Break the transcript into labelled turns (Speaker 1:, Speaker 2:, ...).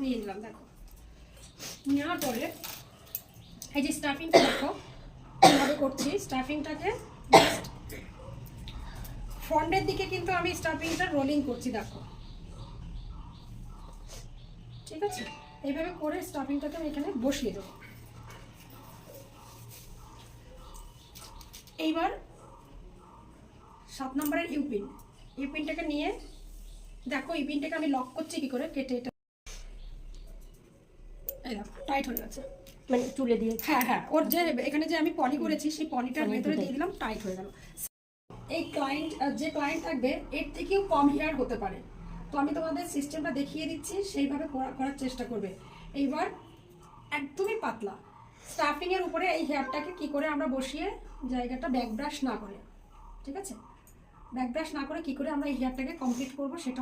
Speaker 1: নিয়ে নিলাম। দেখো নেওয়ার পরে এই যে স্টাফিংটা দেখো কীভাবে করছি। স্টাফিংটাকে জাস্ট ফ্রন্টের দিকে কিন্তু আমি স্টাফিংটা রোলিং করছি, দেখো ঠিক আছে। এইভাবে করে স্টাফিংটাকে আমি এখানে বসিয়ে দেবো। এইবার 7 নম্বরের ইউপিনটাকে নিয়ে দেখো, ইউপিনটাকে আমি লক করছি কি করে, কেটে এটা এই দেখো টাইট হয়ে গেছে,
Speaker 2: মানে চুলে দিয়ে।
Speaker 1: হ্যাঁ হ্যাঁ, ওর যে এখানে যে আমি পলি করেছি সেই পলিটার ভেতরে দিয়ে দিলাম, টাইট হয়ে গেল। এই ক্লায়েন্ট যে ক্লায়েন্ট থাকবে এর থেকেও কম হেয়ার হতে পারে, তো আমি তোমাদের সিস্টেমটা দেখিয়ে দিচ্ছি, সেইভাবে করার চেষ্টা করবে। এইবার একদমই পাতলা স্টাফিংয়ের উপরে এই হেয়ারটাকে কি করে আমরা বসিয়ে জায়গাটা ব্যাক ব্রাশ না করে, ঠিক আছে, ব্যাক ব্রাশ না করে কি করে আমরা এই হেয়ারটাকে কমপ্লিট করবো সেটা